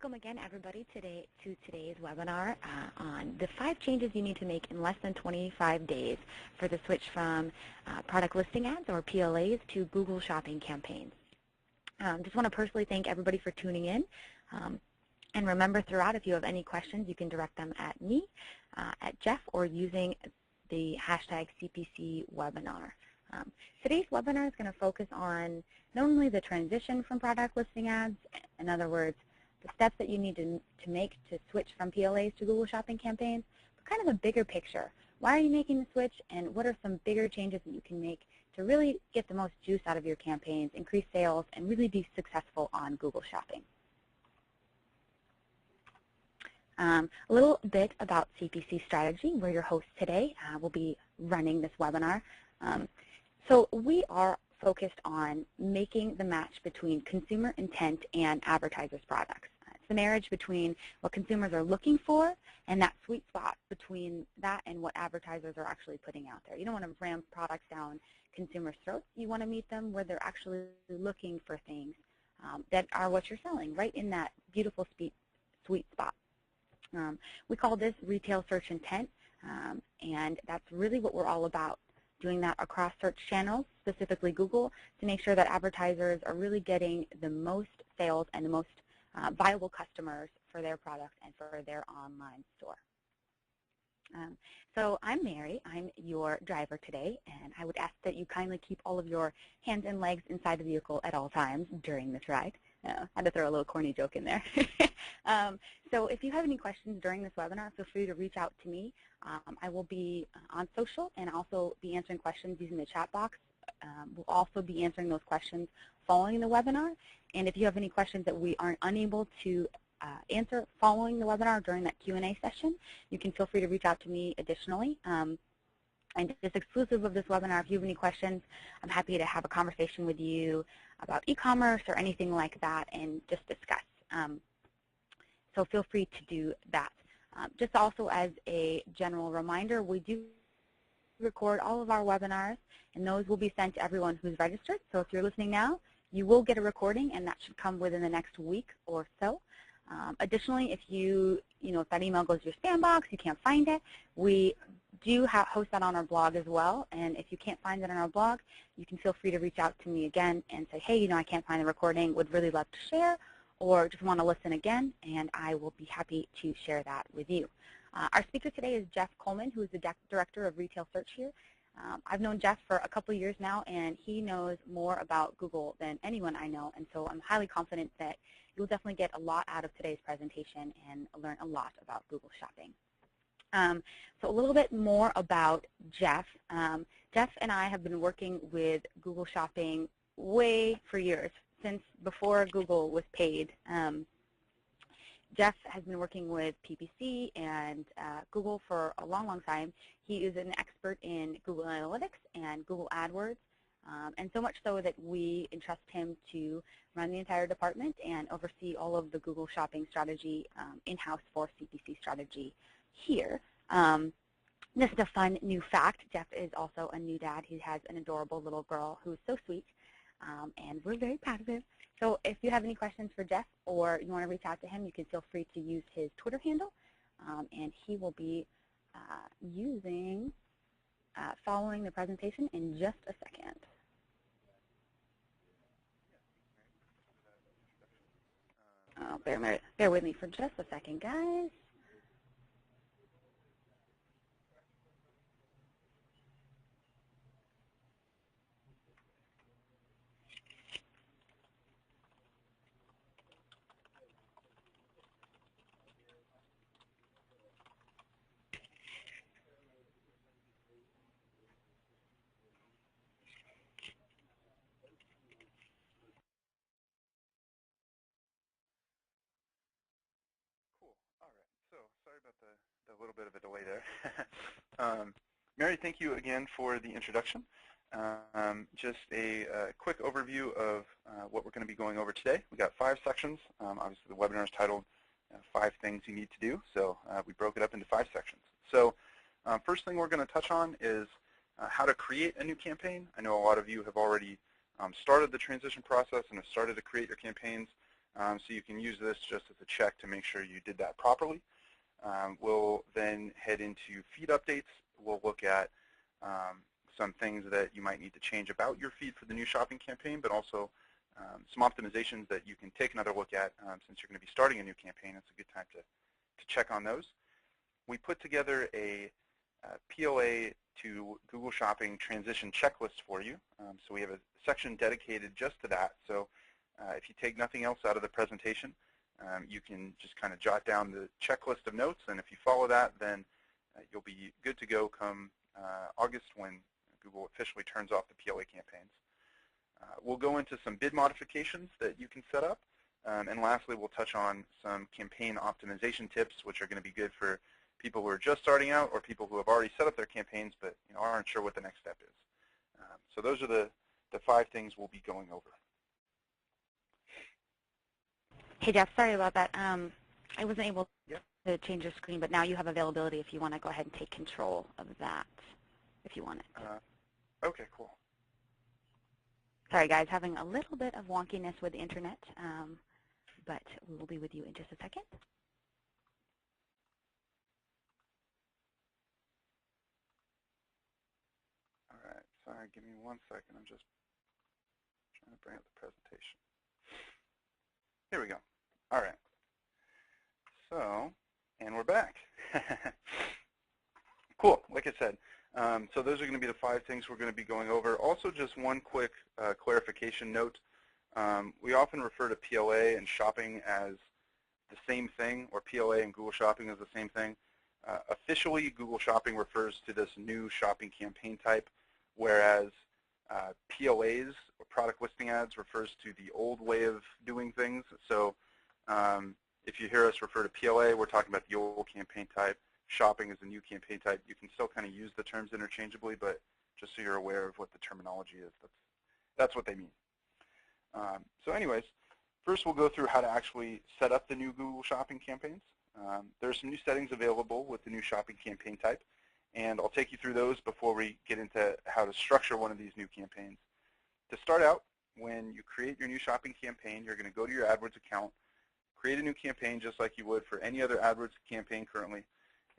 Welcome again, everybody, to today's webinar on the 5 changes you need to make in less than 25 days for the switch from product listing ads, or PLAs, to Google Shopping campaigns. Just want to personally thank everybody for tuning in. And remember, throughout, if you have any questions, you can direct them at me, at Jeff, or using the hashtag CPC webinar. Today's webinar is going to focus on not only the transition from product listing ads, in other words, the steps that you need to make to switch from PLAs to Google Shopping campaigns, but kind of a bigger picture. Why are you making the switch, and what are some bigger changes that you can make to really get the most juice out of your campaigns, increase sales, and really be successful on Google Shopping? A little bit about CPC strategy. We're your hosts today. We'll be running this webinar. So we are focused on making the match between consumer intent and advertisers' products. It's the marriage between what consumers are looking for and that sweet spot between that and what advertisers are actually putting out there. You don't want to ram products down consumers' throats. You want to meet them where they're actually looking for things that are what you're selling, right in that beautiful sweet spot. We call this retail search intent, and that's really what we're all about. Doing that across search channels, specifically Google, to make sure that advertisers are really getting the most sales and the most viable customers for their product and for their online store. So I'm Mary. I'm your driver today, and I would ask that you kindly keep all of your hands and legs inside the vehicle at all times during this ride. I had to throw a little corny joke in there. So if you have any questions during this webinar, feel free to reach out to me. I will be on social and also be answering questions using the chat box. We'll also be answering those questions following the webinar. And if you have any questions that we aren't unable to answer following the webinar during that Q&A session, you can feel free to reach out to me additionally. And just exclusive of this webinar, if you have any questions, I'm happy to have a conversation with you about e-commerce or anything like that and just discuss. So feel free to do that. Just also as a general reminder, we do record all of our webinars, and those will be sent to everyone who's registered. So if you're listening now, you will get a recording, and that should come within the next week or so. Additionally, if that email goes to your spam box, you can't find it, we do host that on our blog as well. And if you can't find it on our blog, you can feel free to reach out to me again and say, hey, I can't find the recording, would really love to share, or just want to listen again, and I will be happy to share that with you. Our speaker today is Jeff Coleman, who is the Director of Retail Search here. I've known Jeff for a couple of years now, and he knows more about Google than anyone I know, and so I'm highly confident that you'll definitely get a lot out of today's presentation and learn a lot about Google Shopping. So a little bit more about Jeff. Jeff and I have been working with Google Shopping for years, since before Google was paid. Jeff has been working with PPC and Google for a long, long time. He is an expert in Google Analytics and Google AdWords, and so much so that we entrust him to run the entire department and oversee all of the Google Shopping strategy in-house for CPC strategy here. This is a fun new fact. Jeff is also a new dad. He has an adorable little girl who is so sweet, and we're very proud of him. So if you have any questions for Jeff or you want to reach out to him, you can feel free to use his Twitter handle, and he will be following the presentation in just a second. Bear with me for just a second, guys. A little bit of a delay there. Mary, thank you again for the introduction. Just a quick overview of what we're going to be going over today. We've got 5 sections. Obviously, the webinar is titled 5 Things You Need to Do, so we broke it up into 5 sections. So first thing we're going to touch on is how to create a new campaign. I know a lot of you have already started the transition process and have started to create your campaigns. So you can use this just as a check to make sure you did that properly. We'll then head into feed updates. We'll look at some things that you might need to change about your feed for the new shopping campaign, but also some optimizations that you can take another look at since you're going to be starting a new campaign. It's a good time to check on those. We put together a PLA to Google Shopping transition checklist for you. So we have a section dedicated just to that. So if you take nothing else out of the presentation, you can just kind of jot down the checklist of notes, and if you follow that, then you'll be good to go come August when Google officially turns off the PLA campaigns. We'll go into some bid modifications that you can set up, and lastly, we'll touch on some campaign optimization tips, which are going to be good for people who are just starting out or people who have already set up their campaigns but aren't sure what the next step is. So those are the 5 things we'll be going over. Hey, Jeff, sorry about that. I wasn't able to change your screen, but now you have availability if you want to go ahead and take control of that, if you want it. Okay, cool. Sorry, guys, having a little bit of wonkiness with the internet, but we will be with you in just a second. All right, sorry, give me 1 second. I'm just trying to bring up the presentation. Here we go. All right. So, and we're back. Cool, like I said. So those are going to be the 5 things we're going to be going over. Also, just one quick clarification note. We often refer to PLA and shopping as the same thing, or PLA and Google Shopping as the same thing. Officially, Google Shopping refers to this new shopping campaign type, whereas PLAs, or product listing ads, refers to the old way of doing things. So if you hear us refer to PLA, we're talking about the old campaign type. Shopping is the new campaign type. You can still kind of use the terms interchangeably, but just so you're aware of what the terminology is, that's what they mean. So anyways, first we'll go through how to actually set up the new Google Shopping campaigns. There are some new settings available with the new shopping campaign type, and I'll take you through those before we get into how to structure one of these new campaigns. To start out, when you create your new shopping campaign, you're going to go to your AdWords account, create a new campaign just like you would for any other AdWords campaign currently,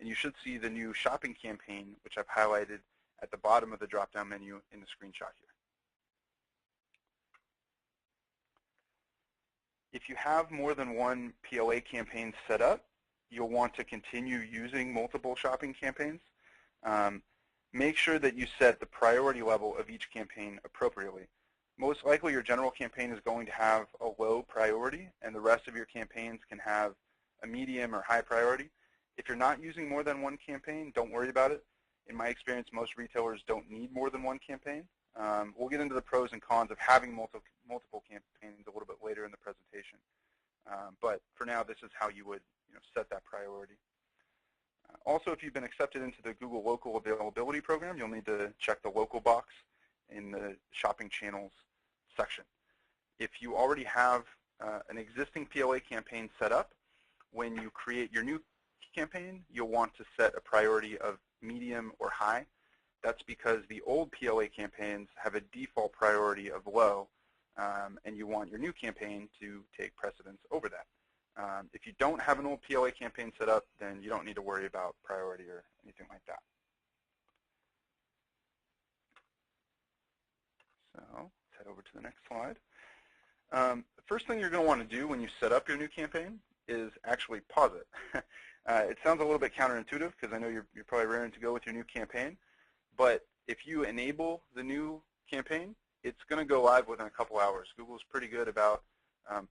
and you should see the new shopping campaign, which I've highlighted at the bottom of the drop-down menu in the screenshot here. If you have more than one PLA campaign set up, you'll want to continue using multiple shopping campaigns. Make sure that you set the priority level of each campaign appropriately. Most likely your general campaign is going to have a low priority, and the rest of your campaigns can have a medium or high priority. If you're not using more than one campaign, don't worry about it. In my experience, most retailers don't need more than one campaign. We'll get into the pros and cons of having multiple campaigns a little bit later in the presentation. But for now, this is how you would set that priority. Also, if you've been accepted into the Google Local Availability Program, you'll need to check the local box in the shopping channels section. If you already have an existing PLA campaign set up, when you create your new campaign, you'll want to set a priority of medium or high. That's because the old PLA campaigns have a default priority of low, and you want your new campaign to take precedence over that. If you don't have an old PLA campaign set up, then you don't need to worry about priority or anything like that. So let's head over to the next slide. The first thing you're going to want to do when you set up your new campaign is actually pause it. It sounds a little bit counterintuitive because I know you're probably raring to go with your new campaign, but if you enable the new campaign, it's going to go live within a couple hours. Google's pretty good about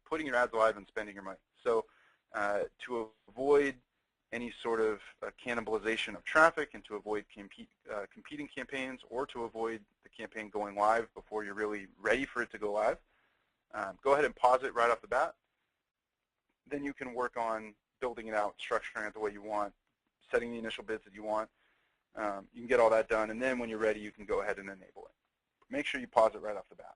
putting your ads live and spending your money. So to avoid any sort of cannibalization of traffic and to avoid competing campaigns, or to avoid the campaign going live before you're really ready for it to go live, go ahead and pause it right off the bat. Then you can work on building it out, structuring it the way you want, setting the initial bids that you want. You can get all that done, and then when you're ready, you can go ahead and enable it. Make sure you pause it right off the bat.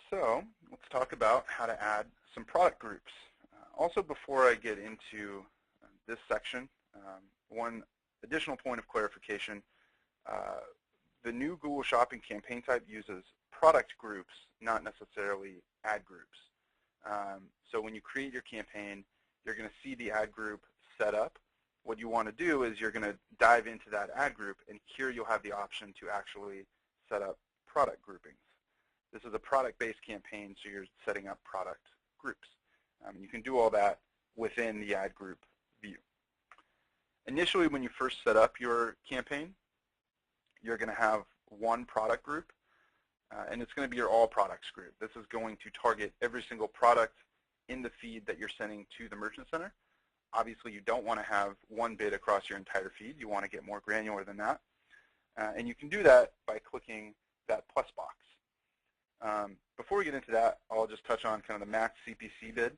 So let's talk about how to add some product groups. Also, before I get into this section, one additional point of clarification. The new Google Shopping campaign type uses product groups, not necessarily ad groups. So when you create your campaign, you're going to see the ad group set up. What you want to do is you're going to dive into that ad group, and here you'll have the option to actually set up product groupings. This is a product-based campaign, so you're setting up product groups. You can do all that within the ad group view. Initially, when you first set up your campaign, you're going to have one product group, and it's going to be your all products group. This is going to target every single product in the feed that you're sending to the Merchant Center. Obviously, you don't want to have one bid across your entire feed. You want to get more granular than that. And you can do that by clicking that plus box. Before we get into that, I'll just touch on kind of the max CPC bid.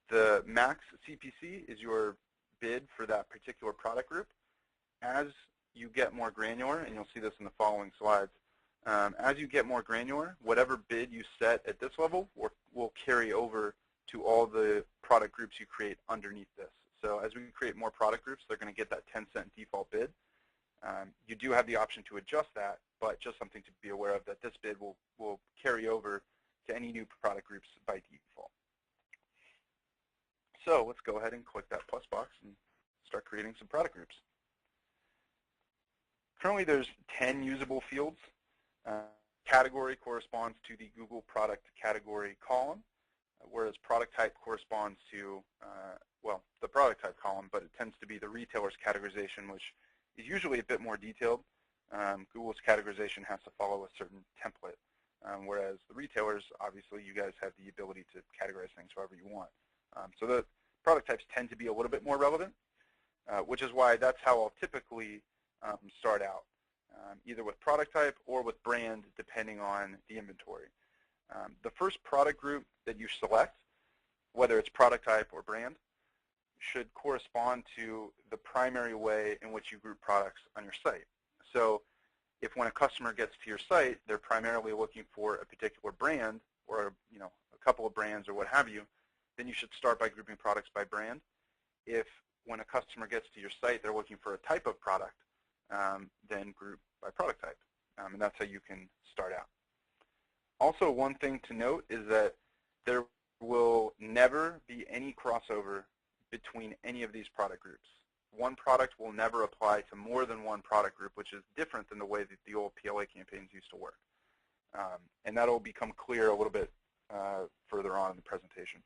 The max CPC is your bid for that particular product group. As you get more granular, and you'll see this in the following slides, as you get more granular, whatever bid you set at this level will carry over to all the product groups you create underneath this. So as we create more product groups, they're going to get that 10-cent default bid. You do have the option to adjust that, but just something to be aware of, that this bid will carry over to any new product groups by default. So let's go ahead and click that plus box and start creating some product groups. Currently there's 10 usable fields. Category corresponds to the Google product category column, whereas product type corresponds to, well, the product type column, but it tends to be the retailer's categorization, which is usually a bit more detailed. Google's categorization has to follow a certain template, whereas the retailers, obviously, you guys have the ability to categorize things however you want. So the product types tend to be a little bit more relevant, which is why that's how I'll typically start out, either with product type or with brand, depending on the inventory. The first product group that you select, whether it's product type or brand, should correspond to the primary way in which you group products on your site. So if when a customer gets to your site, they're primarily looking for a particular brand or a couple of brands or what have you, then you should start by grouping products by brand. If when a customer gets to your site, they're looking for a type of product, then group by product type. And that's how you can start out. Also, one thing to note is that there will never be any crossover between any of these product groups. One product will never apply to more than one product group, which is different than the way that the old PLA campaigns used to work. And that will become clear a little bit further on in the presentation.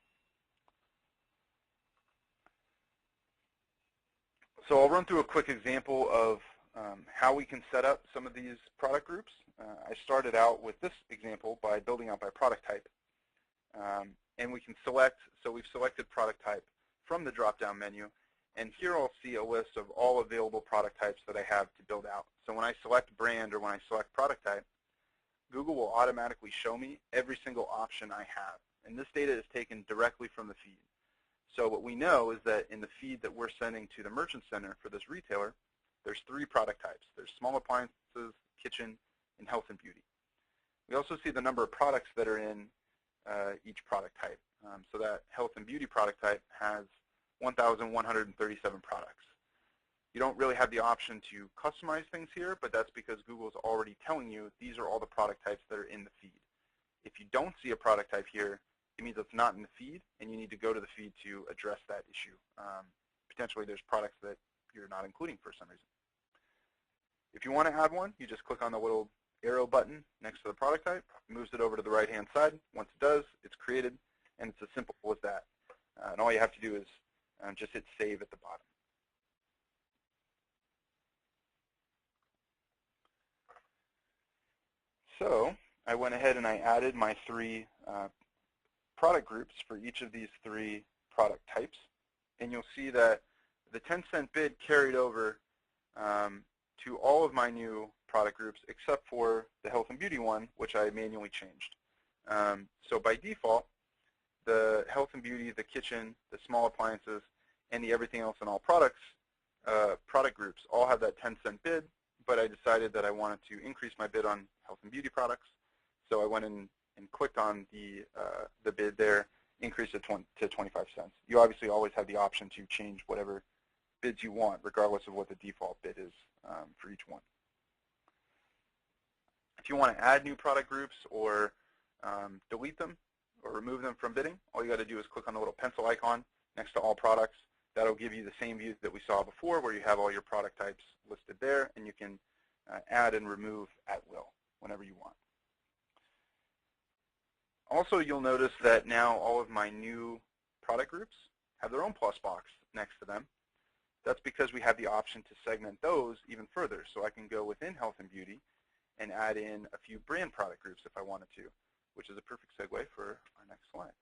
So I'll run through a quick example of how we can set up some of these product groups. I started out with this example by building out by product type. And we can select, so we've selected product type from the drop-down menu. And here I'll see a list of all available product types that I have to build out. So when I select brand or when I select product type, Google will automatically show me every single option I have. And this data is taken directly from the feed. So what we know is that in the feed that we're sending to the Merchant Center for this retailer, there's 3 product types. There's small appliances, kitchen, and health and beauty. We also see the number of products that are in each product type. So that health and beauty product type has 1,137 products. You don't really have the option to customize things here, but that's because Google's already telling you these are all the product types that are in the feed. If you don't see a product type here, it means it's not in the feed, and you need to go to the feed to address that issue. Potentially there's products that you're not including for some reason. If you want to add one, you just click on the little arrow button next to the product type, moves it over to the right-hand side. Once it does, it's created, and it's as simple as that. And all you have to do is just hit save at the bottom. So I went ahead and I added my 3 product groups for each of these 3 product types. And you'll see that the 10-cent bid carried over to all of my new product groups except for the health and beauty one, which I manually changed. So by default, the health and beauty, the kitchen, the small appliances, and the everything else and all products product groups all have that 10-cent bid, but I decided that I wanted to increase my bid on health and beauty products. So I went in and clicked on the bid there, increased it to 25 cents. You obviously always have the option to change whatever bids you want, regardless of what the default bid is for each one. If you want to add new product groups or delete them or remove them from bidding, all you got to do is click on the little pencil icon next to all products. That'll give you the same view that we saw before, where you have all your product types listed there, and you can add and remove at will whenever you want. Also, you'll notice that now all of my new product groups have their own plus box next to them. That's because we have the option to segment those even further. So I can go within health and beauty and add in a few brand product groups if I wanted to, which is a perfect segue for our next slide.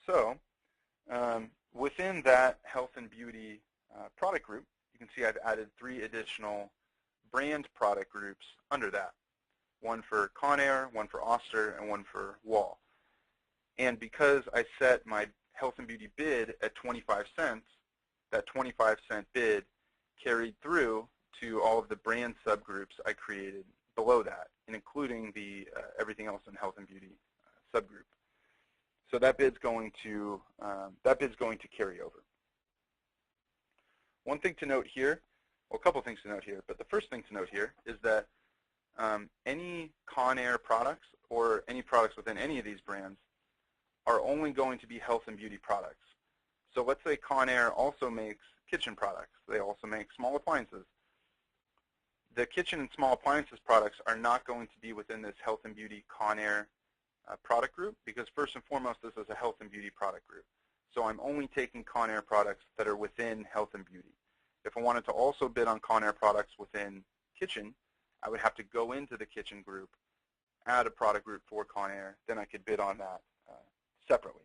So within that health and beauty product group, you can see I've added 3 additional brand product groups under that. One for Conair, one for Oster, and one for Wall. And because I set my health and beauty bid at 25 cents, that 25-cent bid carried through to all of the brand subgroups I created below that, and including the everything else in health and beauty subgroup. So that bid's going to carry over. One thing to note here, well, a couple things to note here, but the first thing to note here is that any Conair products or any products within any of these brands are only going to be health and beauty products. So let's say Conair also makes kitchen products. They also make small appliances. The kitchen and small appliances products are not going to be within this health and beauty Conair product group, because first and foremost, this is a health and beauty product group. So I'm only taking Conair products that are within health and beauty. If I wanted to also bid on Conair products within kitchen, I would have to go into the kitchen group, add a product group for Conair, then I could bid on that separately.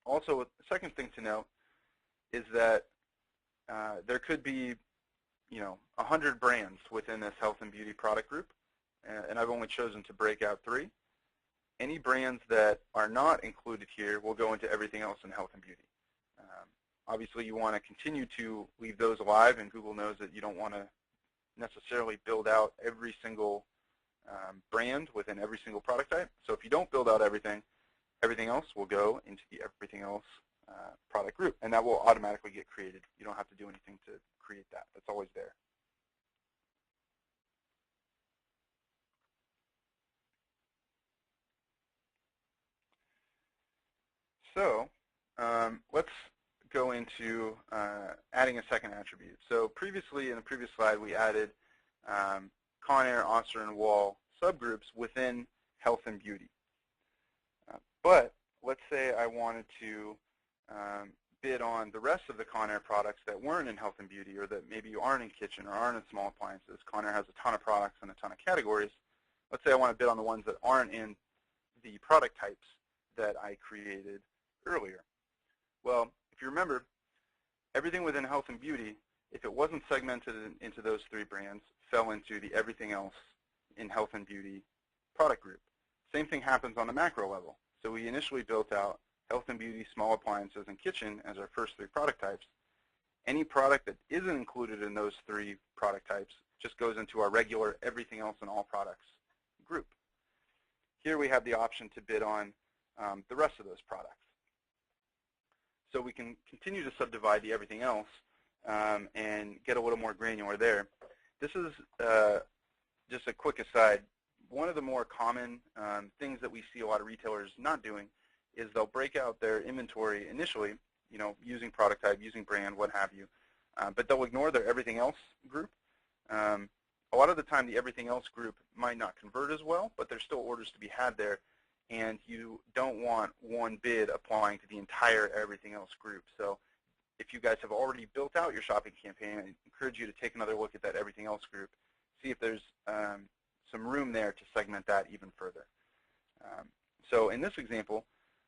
Also, the second thing to note is that there could be, 100 brands within this health and beauty product group, and I've only chosen to break out 3. Any brands that are not included here will go into everything else in health and beauty. Obviously, you want to continue to leave those alive, and Google knows that you don't want to necessarily build out every single brand within every single product type. So if you don't build out everything, everything else will go into the everything else product group, and that will automatically get created. You don't have to do anything to create that. That's always there. So let's go into adding a second attribute. So previously, in the previous slide, we added Conair, Oster, and Wall subgroups within health and beauty. But let's say I wanted to bid on the rest of the Conair products that weren't in health and beauty, or that maybe aren't in kitchen or aren't in small appliances. Conair has a ton of products and a ton of categories. Let's say I want to bid on the ones that aren't in the product types that I created earlier. Well, if you remember, everything within health and beauty, if it wasn't segmented into those 3 brands, fell into the everything else in health and beauty product group. Same thing happens on the macro level. So we initially built out health and beauty, small appliances, and kitchen as our first 3 product types. Any product that isn't included in those 3 product types just goes into our regular everything else in all products group. Here we have the option to bid on the rest of those products. So we can continue to subdivide the everything else and get a little more granular there. This is just a quick aside. One of the more common things that we see a lot of retailers not doing is they'll break out their inventory initially, using product type, using brand, what have you, but they'll ignore their everything else group. A lot of the time, the everything else group might not convert as well, but there's still orders to be had there, and you don't want one bid applying to the entire everything else group. So if you guys have already built out your shopping campaign, I encourage you to take another look at that everything else group, see if there's some room there to segment that even further. So in this example,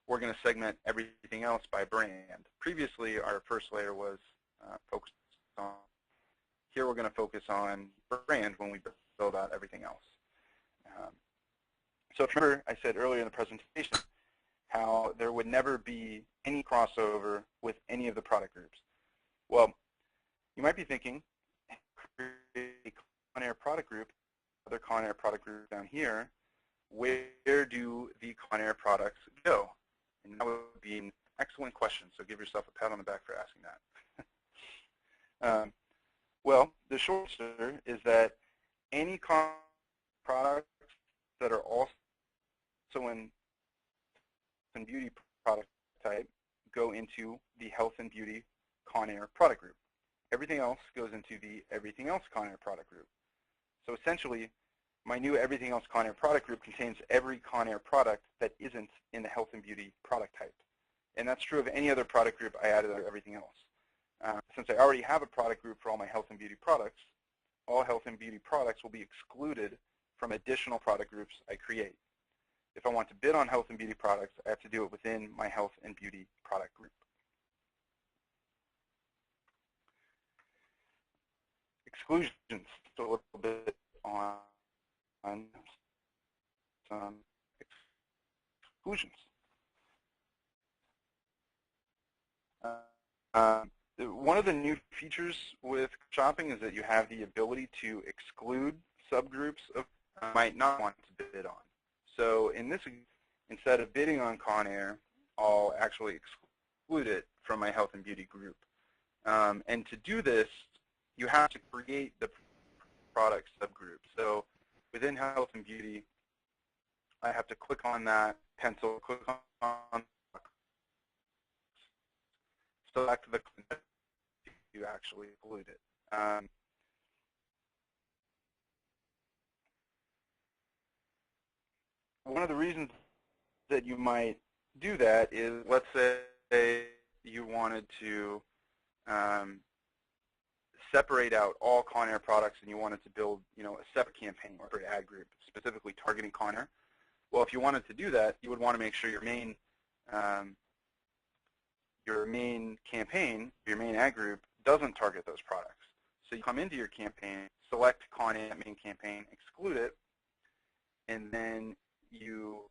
we're going to segment everything else by brand. Previously, our first layer was focused on. Here we're going to focus on brand when we build out everything else. So if you remember, I said earlier in the presentation how there would never be any crossover with any of the product groups. Well, you might be thinking, create a Conair product group, other Conair product group down here, where do the Conair products go? And that would be an excellent question, so give yourself a pat on the back for asking that. Well, the short answer is that any products that are also in beauty product type go into the health and beauty Conair product group. Everything else goes into the everything else Conair product group. So essentially, my new everything else Conair product group contains every Conair product that isn't in the health and beauty product type. And that's true of any other product group I added or everything else. Since I already have a product group for all my health and beauty products, all health and beauty products will be excluded from additional product groups I create. If I want to bid on health and beauty products, I have to do it within my health and beauty product group. Exclusions, so a little bit on some exclusions. One of the new features with shopping is that you have the ability to exclude subgroups of might not want to bid on. So in this, instead of bidding on Conair, I'll actually exclude it from my health and beauty group. And to do this, you have to create the product subgroup. So within health and beauty, I have to click on that pencil, click on, select the you actually exclude it. One of the reasons that you might do that is, let's say you wanted to separate out all Conair products and you wanted to build, a separate campaign or an ad group specifically targeting Conair. Well, if you wanted to do that, you would want to make sure your main campaign, your main ad group, doesn't target those products. So you come into your campaign, select Conair main campaign, exclude it, and then you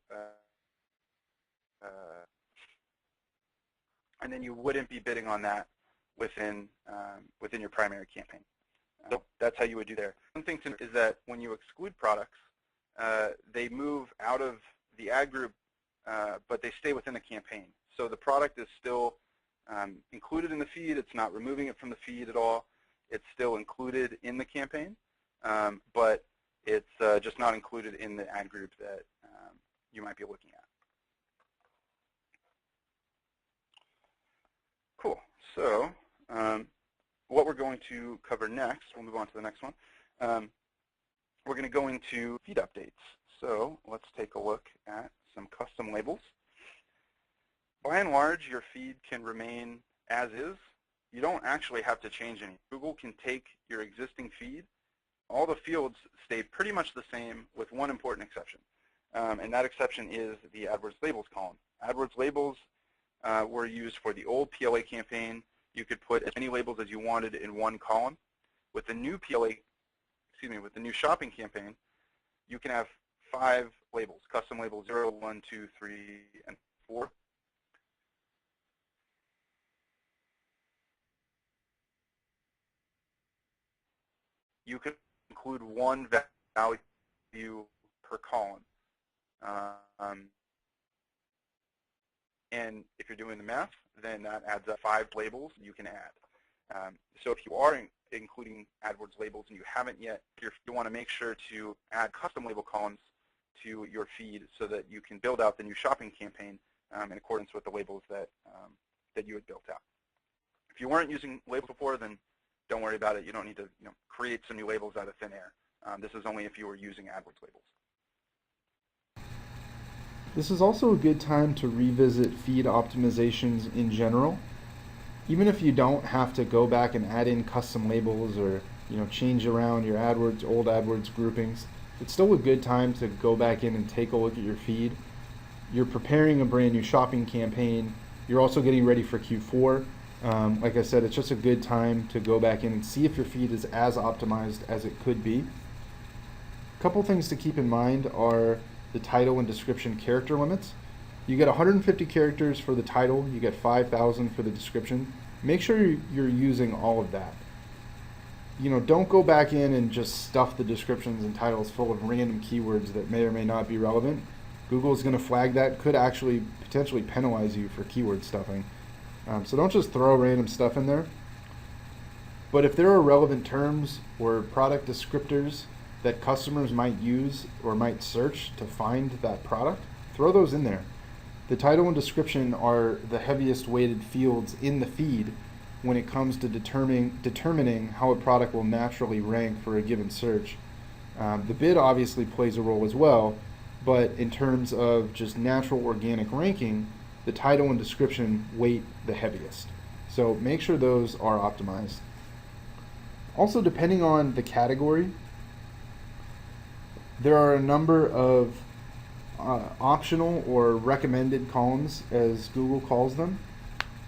wouldn't be bidding on that within your primary campaign. So that's how you would do there. One thing to note is that when you exclude products, they move out of the ad group, but they stay within the campaign. So the product is still included in the feed. It's not removing it from the feed at all. It's still included in the campaign, but it's just not included in the ad group that you might be looking at. Cool. So what we're going to cover next, we'll move on to the next one. We're going to go into feed updates. So let's take a look at some custom labels. By and large, your feed can remain as is. You don't actually have to change any. Google can take your existing feed. All the fields stay pretty much the same with one important exception. And that exception is the AdWords labels column. AdWords labels were used for the old PLA campaign. You could put as many labels as you wanted in one column. With the new with the new shopping campaign, you can have 5 labels, custom labels 0, 1, 2, 3, and 4. You can include one value per column. And if you're doing the math, then that adds up 5 labels you can add. So if you are including AdWords labels and you haven't yet, you want to make sure to add custom label columns to your feed so that you can build out the new shopping campaign in accordance with the labels that you had built out. If you weren't using labels before, then don't worry about it. You don't need to create some new labels out of thin air. This is only if you were using AdWords labels. This is also a good time to revisit feed optimizations in general. Even if you don't have to go back and add in custom labels or change around your old AdWords groupings, it's still a good time to go back in and take a look at your feed. You're preparing a brand new shopping campaign. You're also getting ready for Q4. Like I said, it's just a good time to go back in and see if your feed is as optimized as it could be. A couple things to keep in mind are the title and description character limits. You get 150 characters for the title, you get 5,000 for the description. Make sure you're using all of that. Don't go back in and just stuff the descriptions and titles full of random keywords that may or may not be relevant. Google's going to flag that, could actually potentially penalize you for keyword stuffing. So don't just throw random stuff in there. But if there are relevant terms or product descriptors that customers might use or might search to find that product, throw those in there. The title and description are the heaviest weighted fields in the feed when it comes to determining how a product will naturally rank for a given search. The bid obviously plays a role as well, but in terms of just natural organic ranking, the title and description weight the heaviest. So make sure those are optimized. Also, depending on the category, there are a number of optional or recommended columns, as Google calls them.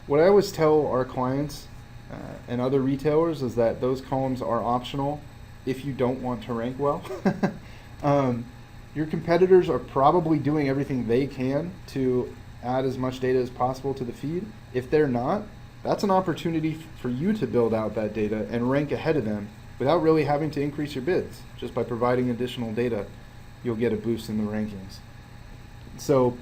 What I always tell our clients and other retailers is that those columns are optional if you don't want to rank well. Your competitors are probably doing everything they can to add as much data as possible to the feed. If they're not, that's an opportunity for you to build out that data and rank ahead of them without really having to increase your bids. Just by providing additional data, you'll get a boost in the rankings. So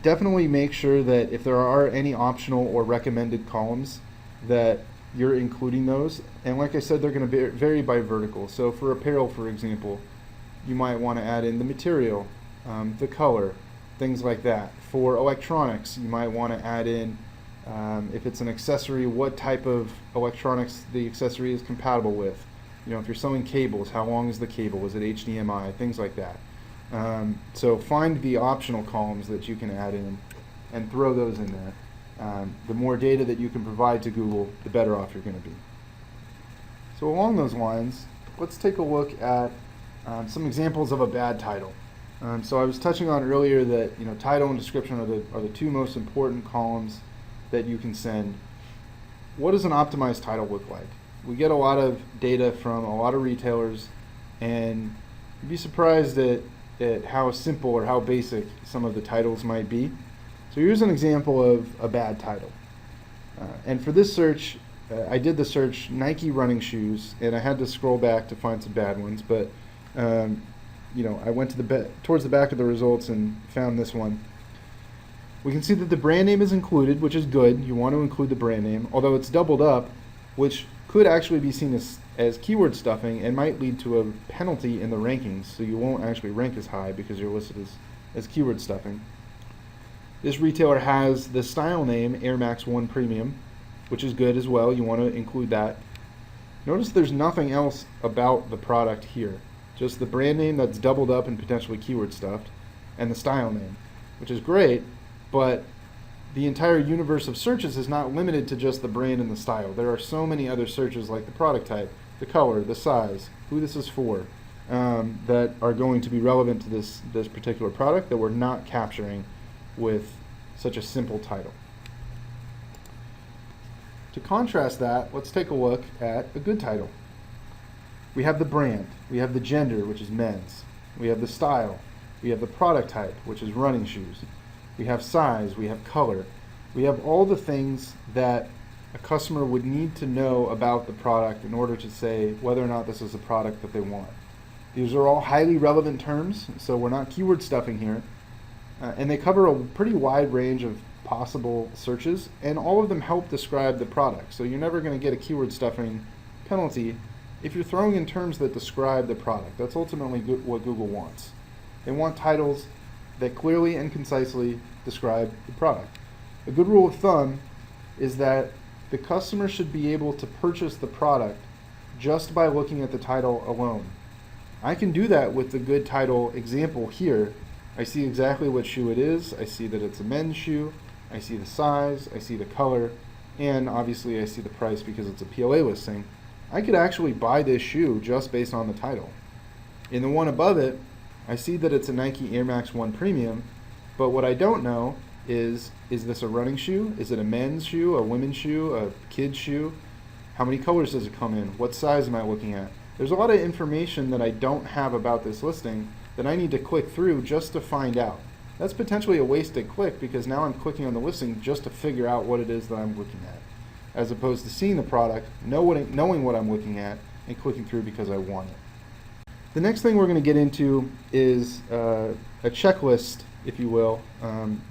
definitely make sure that if there are any optional or recommended columns, that you're including those. And like I said, they're going to vary by vertical. So for apparel, for example, you might want to add in the material, the color, things like that. For electronics, you might want to add in, if it's an accessory, what type of electronics the accessory is compatible with. You know, if you're selling cables, how long is the cable? Is it HDMI? Things like that. So find the optional columns that you can add in and throw those in there. The more data that you can provide to Google, the better off you're going to be. So along those lines, let's take a look at some examples of a bad title. So I was touching on earlier that title and description are the two most important columns that you can send. What does an optimized title look like? We get a lot of data from a lot of retailers, and you'd be surprised at how simple or how basic some of the titles might be. So here's an example of a bad title. And for this search, I did the search Nike running shoes, and I had to scroll back to find some bad ones, but I went to towards the back of the results and found this one. We can see that the brand name is included, which is good. You want to include the brand name, although it's doubled up, which could actually be seen as keyword stuffing and might lead to a penalty in the rankings, so you won't actually rank as high because you're listed as keyword stuffing. This retailer has the style name Air Max 1 Premium, which is good as well. You want to include that. Notice there's nothing else about the product here, just the brand name that's doubled up and potentially keyword stuffed, and the style name, which is great, but the entire universe of searches is not limited to just the brand and the style. There are so many other searches like the product type, the color, the size, who this is for, that are going to be relevant to this particular product that we're not capturing with such a simple title. To contrast that, let's take a look at a good title. We have the brand, we have the gender, which is men's, we have the style, we have the product type, which is running shoes, we have size, we have color, we have all the things that a customer would need to know about the product in order to say whether or not this is a product that they want. These are all highly relevant terms, so we're not keyword stuffing here, and they cover a pretty wide range of possible searches, and all of them help describe the product. So you're never going to get a keyword stuffing penalty if you're throwing in terms that describe the product. That's ultimately what Google wants. They want titles that clearly and concisely describe the product. A good rule of thumb is that the customer should be able to purchase the product just by looking at the title alone. I can do that with the good title example here. I see exactly what shoe it is. I see that it's a men's shoe. I see the size. I see the color. And obviously I see the price because it's a PLA listing. I could actually buy this shoe just based on the title. In the one above it, I see that it's a Nike Air Max 1 Premium, but what I don't know is this a running shoe? Is it a men's shoe, a women's shoe, a kid's shoe? How many colors does it come in? What size am I looking at? There's a lot of information that I don't have about this listing that I need to click through just to find out. That's potentially a wasted click because now I'm clicking on the listing just to figure out what it is that I'm looking at, as opposed to seeing the product, knowing what I'm looking at, and clicking through because I want it. The next thing we're going to get into is a checklist, if you will,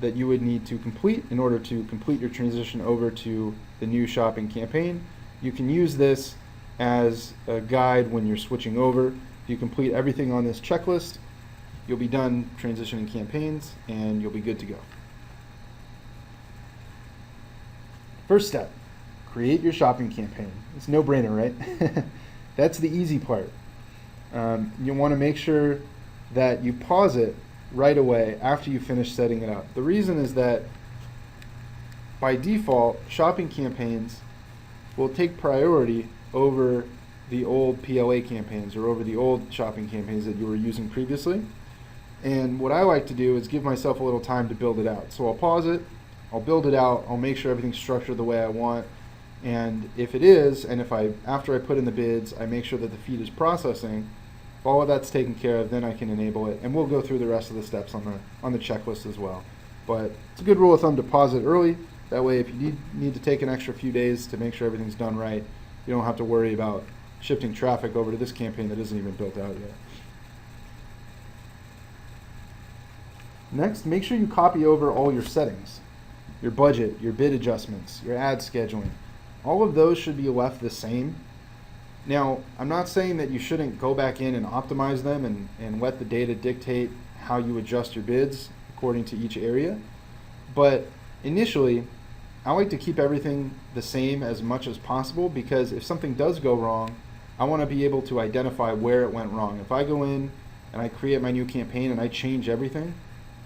that you would need to complete in order to complete your transition over to the new shopping campaign You can use this as a guide when you're switching over. If you complete everything on this checklist, you'll be done transitioning campaigns and you'll be good to go. First step, create your shopping campaign. It's no brainer, right? That's the easy part. You want to make sure that you pause it right away after you finish setting it up. The reason is that by default, shopping campaigns will take priority over the old PLA campaigns or over the old shopping campaigns that you were using previously. And what I like to do is give myself a little time to build it out. So I'll pause it, I'll build it out, I'll make sure everything's structured the way I want. And if it is, and if after I put in the bids, I make sure that the feed is processing, if all of that's taken care of, then I can enable it. And we'll go through the rest of the steps on the checklist as well. But it's a good rule of thumb to pause it early. That way, if you need to take an extra few days to make sure everything's done right, you don't have to worry about shifting traffic over to this campaign that isn't even built out yet. Next, make sure you copy over all your settings, your budget, your bid adjustments, your ad scheduling. All of those should be left the same. Now, I'm not saying that you shouldn't go back in and optimize them and let the data dictate how you adjust your bids according to each area, but initially, I like to keep everything the same as much as possible, because if something does go wrong, I want to be able to identify where it went wrong. If I go in and I create my new campaign and I change everything,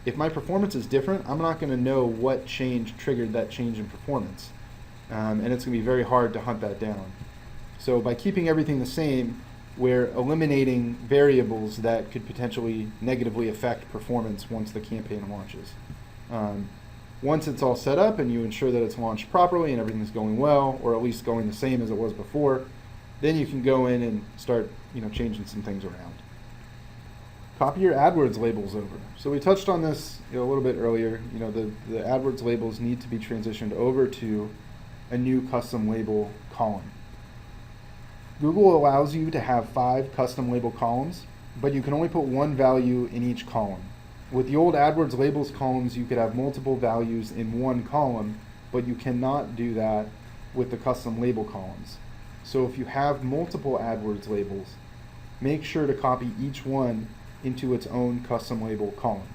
if my performance is different, I'm not going to know what change triggered that change in performance. And it's going to be very hard to hunt that down. So by keeping everything the same, we're eliminating variables that could potentially negatively affect performance once the campaign launches. Once it's all set up and you ensure that it's launched properly and everything's going well, or at least going the same as it was before, then you can go in and start changing some things around. Copy your AdWords labels over. So we touched on this a little bit earlier. The AdWords labels need to be transitioned over to a new custom label column. Google allows you to have 5 custom label columns, but you can only put one value in each column. With the old AdWords labels columns, you could have multiple values in one column, but you cannot do that with the custom label columns. So if you have multiple AdWords labels, make sure to copy each one into its own custom label column.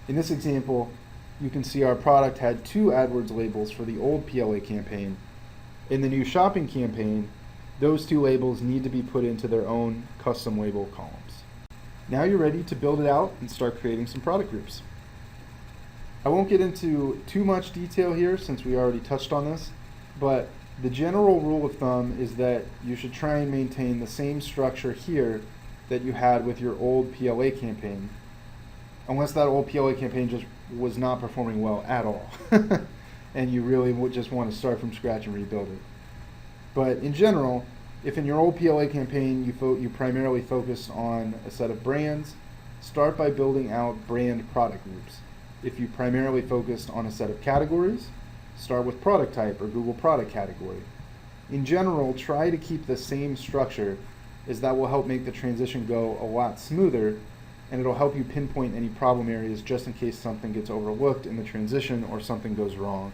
In this example, you can see our product had 2 AdWords labels for the old PLA campaign. In the new shopping campaign, those 2 labels need to be put into their own custom label columns. Now you're ready to build it out and start creating some product groups. I won't get into too much detail here since we already touched on this, but the general rule of thumb is that you should try and maintain the same structure here that you had with your old PLA campaign, unless that old PLA campaign just was not performing well at all, and you really would just want to start from scratch and rebuild it. But in general, if in your old PLA campaign you primarily focused on a set of brands, start by building out brand product groups. If you primarily focused on a set of categories, start with product type or Google product category. In general, try to keep the same structure, as that will help make the transition go a lot smoother, and it'll help you pinpoint any problem areas just in case something gets overlooked in the transition or something goes wrong.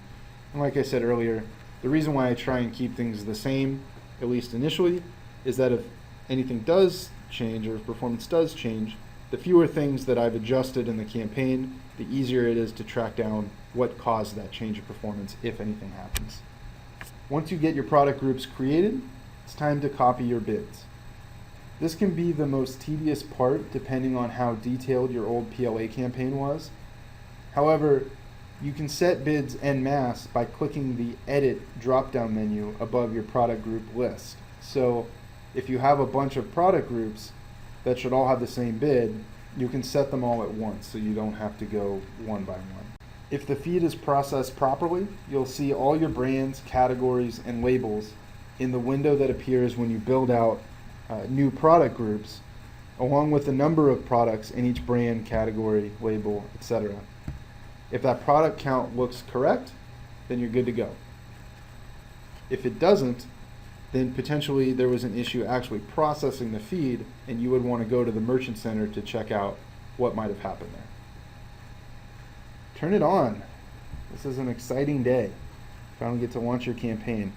And like I said earlier, the reason why I try and keep things the same, at least initially, is that if anything does change or if performance does change, the fewer things that I've adjusted in the campaign, the easier it is to track down what caused that change of performance if anything happens. Once you get your product groups created, it's time to copy your bids. This can be the most tedious part depending on how detailed your old PLA campaign was. However, you can set bids en masse by clicking the Edit drop-down menu above your product group list. So if you have a bunch of product groups that should all have the same bid, you can set them all at once so you don't have to go one by one. If the feed is processed properly, you'll see all your brands, categories, and labels in the window that appears when you build out new product groups, along with the number of products in each brand, category, label, etc. If that product count looks correct, then you're good to go. If it doesn't, then potentially there was an issue actually processing the feed, and you would want to go to the Merchant Center to check out what might have happened there. Turn it on. This is an exciting day. Finally get to launch your campaign.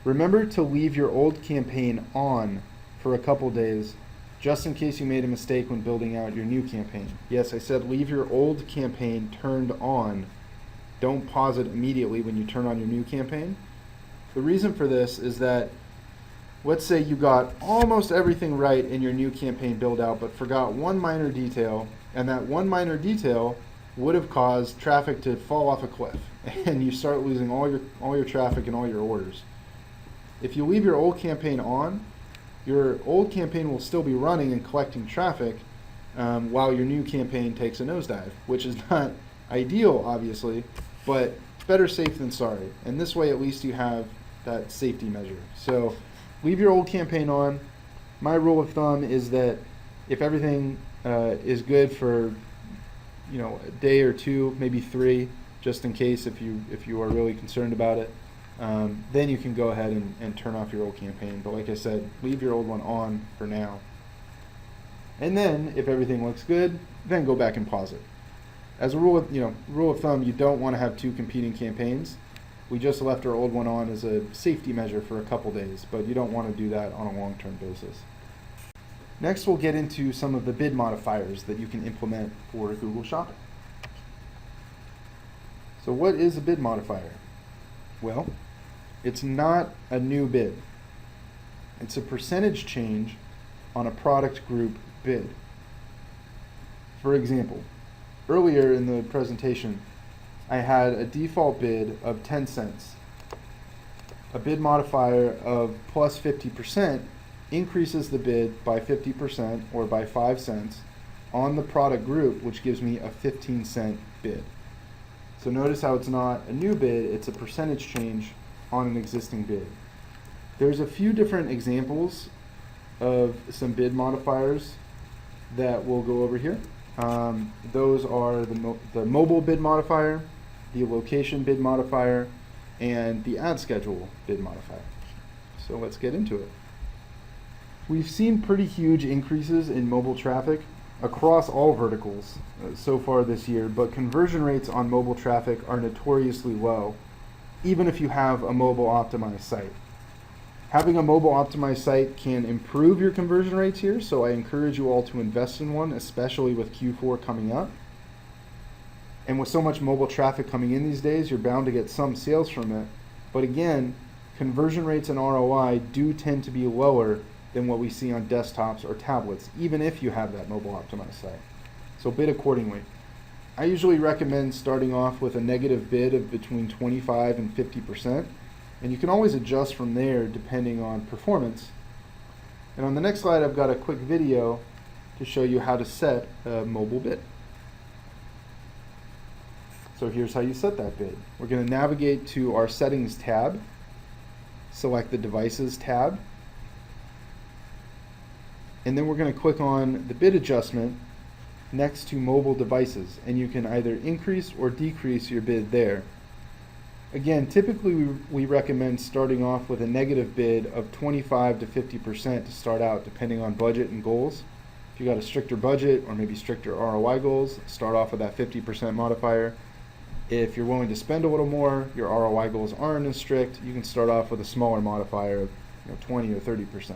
Remember to leave your old campaign on for a couple days, just in case you made a mistake when building out your new campaign. Yes, I said leave your old campaign turned on. Don't pause it immediately when you turn on your new campaign. The reason for this is that, let's say you got almost everything right in your new campaign build out, but forgot one minor detail, and that one minor detail would have caused traffic to fall off a cliff, and you start losing all your traffic and all your orders. If you leave your old campaign on, your old campaign will still be running and collecting traffic while your new campaign takes a nosedive, which is not ideal, obviously, but better safe than sorry. And this way, at least you have that safety measure. So leave your old campaign on. My rule of thumb is that if everything is good for a day or two, maybe 3, just in case if you are really concerned about it, then you can go ahead and turn off your old campaign. But like I said, leave your old one on for now. And then if everything looks good, then go back and pause it. As a rule of thumb, you don't want to have 2 competing campaigns. We just left our old one on as a safety measure for a couple days, but you don't want to do that on a long-term basis. Next, we'll get into some of the bid modifiers that you can implement for Google Shopping. So what is a bid modifier? Well, it's not a new bid. It's a percentage change on a product group bid. For example, earlier in the presentation, I had a default bid of 10 cents. A bid modifier of plus 50% increases the bid by 50% or by 5 cents on the product group, which gives me a 15-cent bid. So notice how it's not a new bid, it's a percentage change on an existing bid. There's a few different examples of some bid modifiers that we'll go over here. Those are the mobile bid modifier, the location bid modifier, and the ad schedule bid modifier. So let's get into it. We've seen pretty huge increases in mobile traffic across all verticals so far this year, but conversion rates on mobile traffic are notoriously low, even if you have a mobile optimized site. Having a mobile optimized site can improve your conversion rates here, so I encourage you all to invest in one, especially with Q4 coming up. And with so much mobile traffic coming in these days, you're bound to get some sales from it. But again, conversion rates and ROI do tend to be lower than what we see on desktops or tablets, even if you have that mobile optimized site. So bid accordingly. I usually recommend starting off with a negative bid of between 25 and 50%, and you can always adjust from there depending on performance. And on the next slide, I've got a quick video to show you how to set a mobile bid. So here's how you set that bid. We're going to navigate to our Settings tab, select the Devices tab, and then we're going to click on the bid adjustment next to mobile devices, and you can either increase or decrease your bid there. Again, typically we recommend starting off with a negative bid of 25 to 50% to start out, depending on budget and goals. If you got a stricter budget or maybe stricter ROI goals, start off with that 50% modifier. If you're willing to spend a little more, your ROI goals aren't as strict, you can start off with a smaller modifier of 20 or 30%.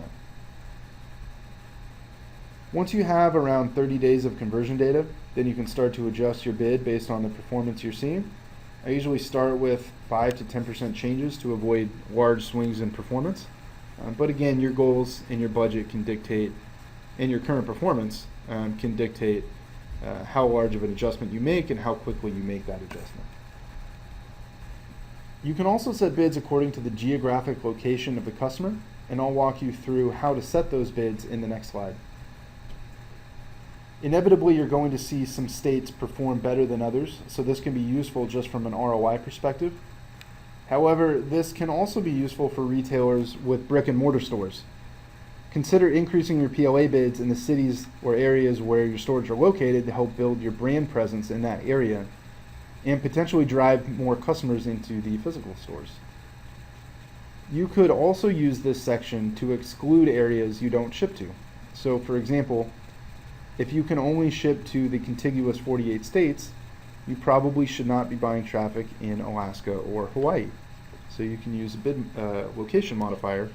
Once you have around 30 days of conversion data, then you can start to adjust your bid based on the performance you're seeing. I usually start with 5 to 10% changes to avoid large swings in performance. But again, your goals and your budget can dictate, and your current performance can dictate how large of an adjustment you make and how quickly you make that adjustment. You can also set bids according to the geographic location of the customer, and I'll walk you through how to set those bids in the next slide. Inevitably, you're going to see some states perform better than others, so this can be useful just from an ROI perspective. However, this can also be useful for retailers with brick and mortar stores. Consider increasing your PLA bids in the cities or areas where your stores are located to help build your brand presence in that area and potentially drive more customers into the physical stores. You could also use this section to exclude areas you don't ship to. So for example, if you can only ship to the contiguous 48 states, you probably should not be buying traffic in Alaska or Hawaii. So you can use a bid location modifier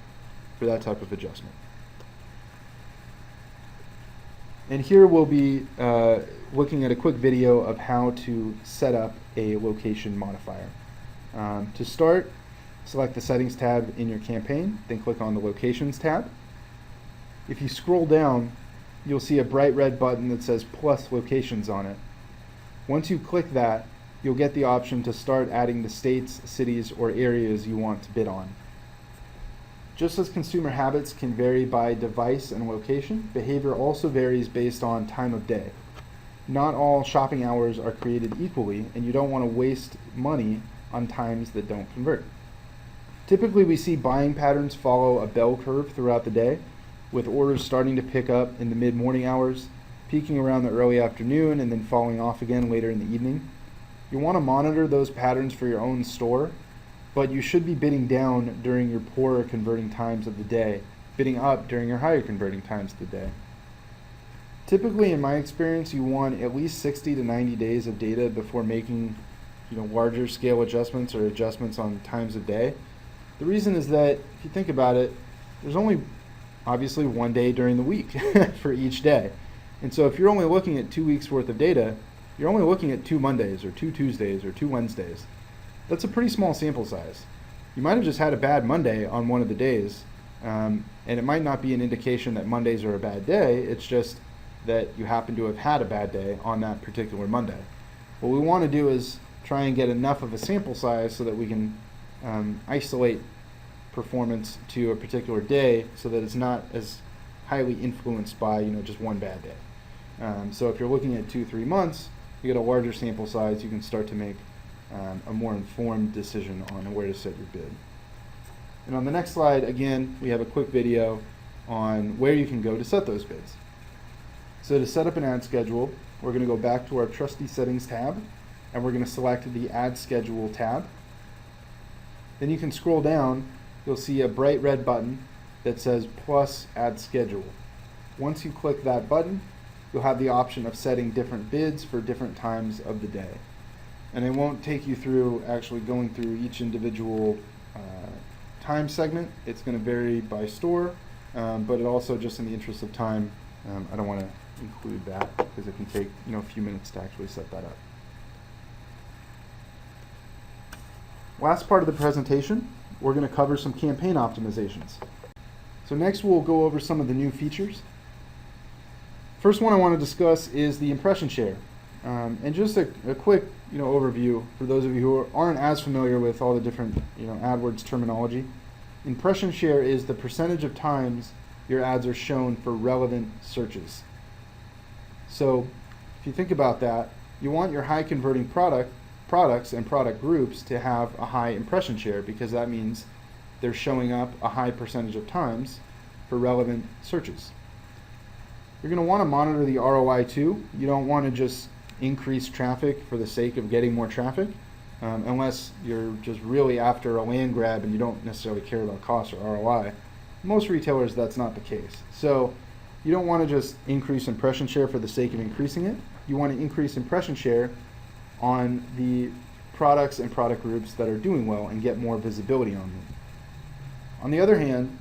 for that type of adjustment. And here we'll be looking at a quick video of how to set up a location modifier. To start, select the Settings tab in your campaign, then click on the Locations tab. If you scroll down, you'll see a bright red button that says plus locations on it. Once you click that, you'll get the option to start adding the states, cities, or areas you want to bid on. Just as consumer habits can vary by device and location, behavior also varies based on time of day. Not all shopping hours are created equally, and you don't want to waste money on times that don't convert. Typically, we see buying patterns follow a bell curve throughout the day, with orders starting to pick up in the mid-morning hours, peaking around the early afternoon, and then falling off again later in the evening. You want to monitor those patterns for your own store, but you should be bidding down during your poorer converting times of the day, bidding up during your higher converting times of the day. Typically, in my experience, you want at least 60 to 90 days of data before making larger scale adjustments or adjustments on times of day. The reason is that, if you think about it, there's only obviously one day during the week for each day. And so if you're only looking at 2 weeks worth of data, you're only looking at 2 Mondays or 2 Tuesdays or 2 Wednesdays. That's a pretty small sample size. You might have just had a bad Monday on one of the days, and it might not be an indication that Mondays are a bad day, it's just that you happen to have had a bad day on that particular Monday. What we want to do is try and get enough of a sample size so that we can isolate performance to a particular day so that it's not as highly influenced by just one bad day. So if you're looking at 2-3 months, you get a larger sample size, you can start to make a more informed decision on where to set your bid. And on the next slide, again, we have a quick video on where you can go to set those bids. So to set up an ad schedule, we're going to go back to our trusty Settings tab, and we're going to select the Add Schedule tab. Then you can scroll down, you'll see a bright red button that says plus Add Schedule. Once you click that button, you'll have the option of setting different bids for different times of the day. And it won't take you through actually going through each individual time segment. It's going to vary by store, but it also, just in the interest of time, I don't want to include that because it can take a few minutes to actually set that up. Last part of the presentation, we're going to cover some campaign optimizations. So next we'll go over some of the new features. First one I want to discuss is the impression share. And just a quick overview for those of you who aren't as familiar with all the different AdWords terminology. Impression share is the percentage of times your ads are shown for relevant searches. So if you think about that, you want your high converting products and product groups to have a high impression share, because that means they're showing up a high percentage of times for relevant searches. You're going to want to monitor the ROI too. You don't want to just increase traffic for the sake of getting more traffic, unless you're just really after a land grab and you don't necessarily care about cost or ROI. Most retailers, that's not the case. So you don't want to just increase impression share for the sake of increasing it. You want to increase impression share on the products and product groups that are doing well and get more visibility on them. On the other hand,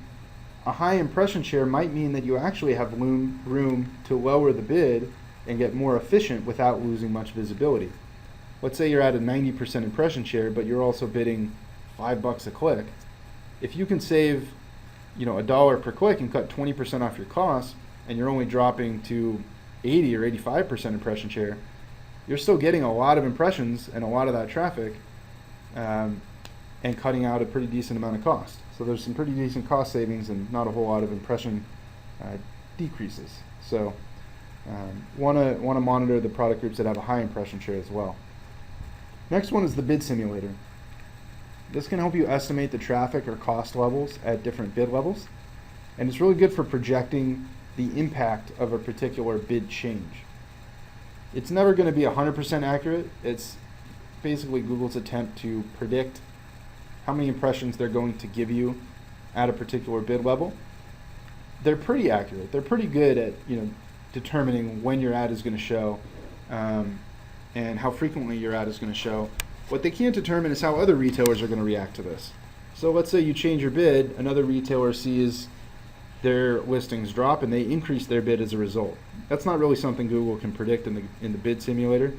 a high impression share might mean that you actually have room to lower the bid and get more efficient without losing much visibility. Let's say you're at a 90% impression share, but you're also bidding $5 a click. If you can save $1 per click and cut 20% off your costs, and you're only dropping to 80 or 85% impression share, you're still getting a lot of impressions and a lot of that traffic, and cutting out a pretty decent amount of cost. So there's some pretty decent cost savings and not a whole lot of impression decreases. So want to monitor the product groups that have a high impression share as well. Next one is the bid simulator. This can help you estimate the traffic or cost levels at different bid levels, and it's really good for projecting the impact of a particular bid change. It's never going to be 100% accurate. It's basically Google's attempt to predict how many impressions they're going to give you at a particular bid level. They're pretty accurate. They're pretty good at determining when your ad is going to show and how frequently your ad is going to show. What they can't determine is how other retailers are going to react to this. So let's say you change your bid, another retailer sees their listings drop and they increase their bid as a result. That's not really something Google can predict in the bid simulator,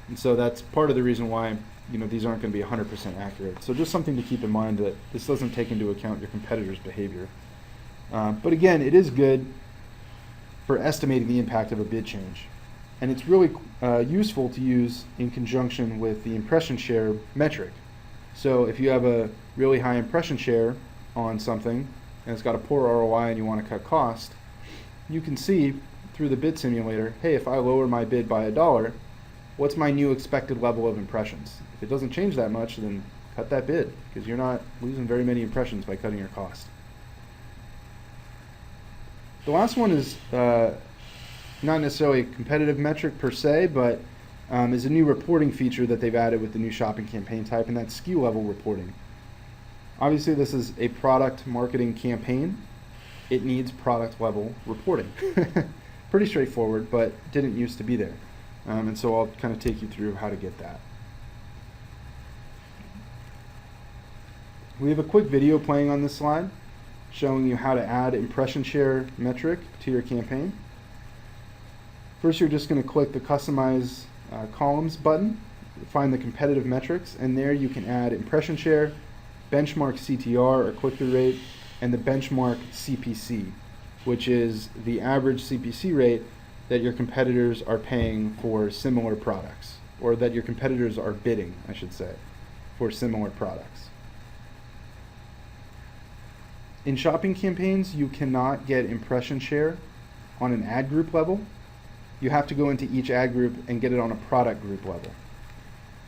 and so that's part of the reason why these aren't going to be 100% accurate. So just something to keep in mind, that this doesn't take into account your competitors' behavior. But again, it is good for estimating the impact of a bid change, and it's really useful to use in conjunction with the impression share metric. So if you have a really high impression share on something and it's got a poor ROI and you want to cut cost, you can see through the bid simulator, hey, if I lower my bid by $1, what's my new expected level of impressions? If it doesn't change that much, then cut that bid, because you're not losing very many impressions by cutting your cost. The last one is not necessarily a competitive metric per se, but is a new reporting feature that they've added with the new shopping campaign type, and that's SKU level reporting. Obviously, this is a product marketing campaign. It needs product level reporting. Pretty straightforward, but didn't used to be there. And so I'll kind of take you through how to get that. We have a quick video playing on this slide showing you how to add impression share metric to your campaign. First, you're just going to click the Customize Columns button, find the competitive metrics, and there you can add impression share, benchmark CTR or click-through rate, and the benchmark CPC, which is the average CPC rate that your competitors are paying for similar products, or that your competitors are bidding, I should say, for similar products. In shopping campaigns, you cannot get impression share on an ad group level. You have to go into each ad group and get it on a product group level.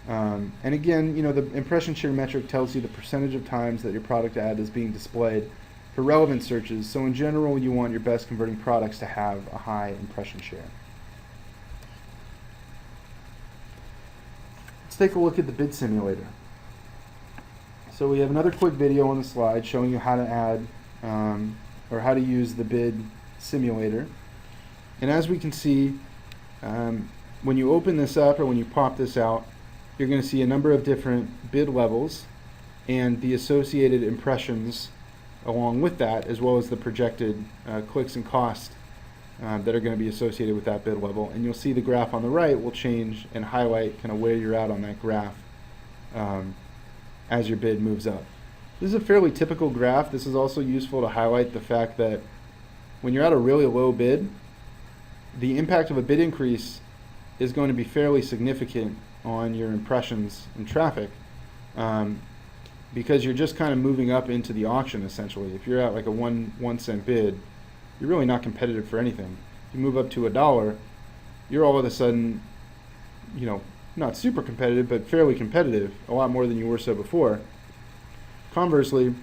And again, the impression share metric tells you the percentage of times that your product ad is being displayed for relevant searches. So in general, you want your best converting products to have a high impression share. Let's take a look at the bid simulator. So we have another quick video on the slide showing you how to add or how to use the bid simulator. And as we can see, when you open this up or when you pop this out, you're going to see a number of different bid levels and the associated impressions along with that, as well as the projected clicks and cost that are going to be associated with that bid level. And you'll see the graph on the right will change and highlight kind of where you're at on that graph as your bid moves up. This is a fairly typical graph. This is also useful to highlight the fact that when you're at a really low bid, the impact of a bid increase is going to be fairly significant on your impressions and traffic, because you're just kind of moving up into the auction essentially. If you're at like a one cent bid, you're really not competitive for anything. If you move up to $1, you're all of a sudden, not super competitive, but fairly competitive, a lot more than you were so before. Conversely,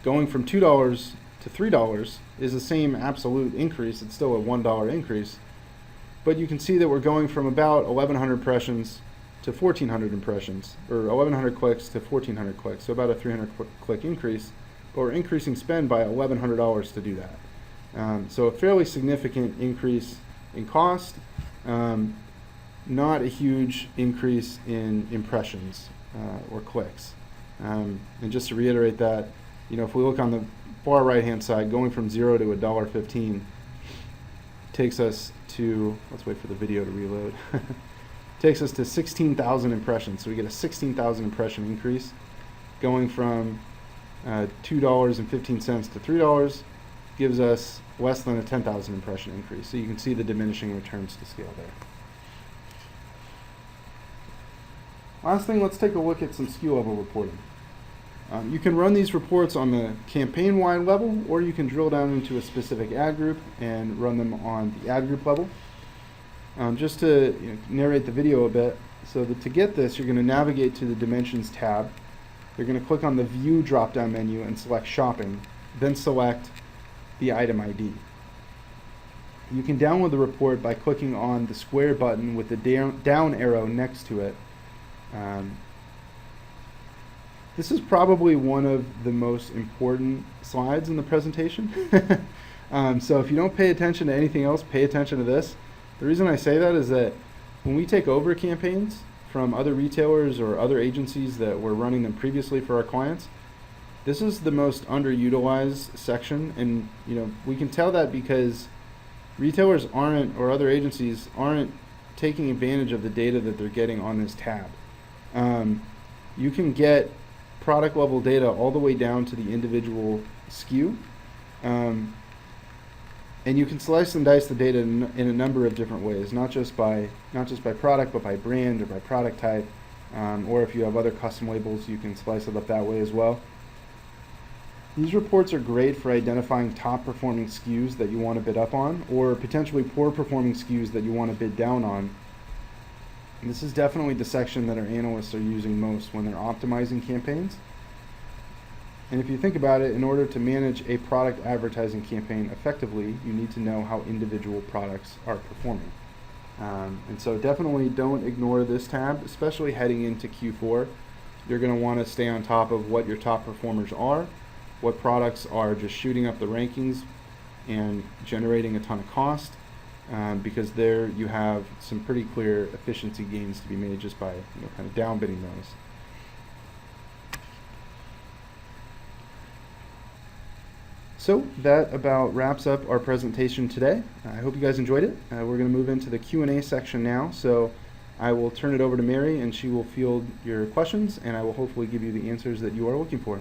going from $2 to $3 is the same absolute increase. It's still a $1 increase. But you can see that we're going from about 1,100 impressions to 1,400 impressions, or 1,100 clicks to 1,400 clicks, so about a 300 click increase. But we're increasing spend by $1,100 to do that. So a fairly significant increase in cost, not a huge increase in impressions or clicks. And just to reiterate that, if we look on the far right-hand side, going from 0 to $1.15 takes us to, let's wait for the video to reload, takes us to 16,000 impressions. So we get a 16,000 impression increase. Going from $2.15 to $3 gives us less than a 10,000 impression increase. So you can see the diminishing returns to scale there. Last thing, let's take a look at some SKU level reporting. You can run these reports on the campaign-wide level, or you can drill down into a specific ad group and run them on the ad group level. Just to narrate the video a bit, so that to get this, you're going to navigate to the Dimensions tab. You're going to click on the View drop-down menu and select Shopping, then select the item ID. You can download the report by clicking on the square button with the down arrow next to it. This is probably one of the most important slides in the presentation. So if you don't pay attention to anything else, pay attention to this. The reason I say that is that when we take over campaigns from other retailers or other agencies that were running them previously for our clients, this is the most underutilized section, and we can tell that because retailers aren't, or other agencies aren't, taking advantage of the data that they're getting on this tab. You can get product level data all the way down to the individual SKU, and you can slice and dice the data in a number of different ways, not just by product, but by brand or by product type, or if you have other custom labels, you can slice it up that way as well. These reports are great for identifying top performing SKUs that you want to bid up on, or potentially poor performing SKUs that you want to bid down on. And this is definitely the section that our analysts are using most when they're optimizing campaigns. And if you think about it, in order to manage a product advertising campaign effectively, you need to know how individual products are performing. And so definitely don't ignore this tab, especially heading into Q4. You're going to want to stay on top of what your top performers are, what products are just shooting up the rankings and generating a ton of cost, because there you have some pretty clear efficiency gains to be made just by kind of downbidding those. So that about wraps up our presentation today. I hope you guys enjoyed it. We're going to move into the Q&A section now. So I will turn it over to Mary, and she will field your questions, and I will hopefully give you the answers that you are looking for.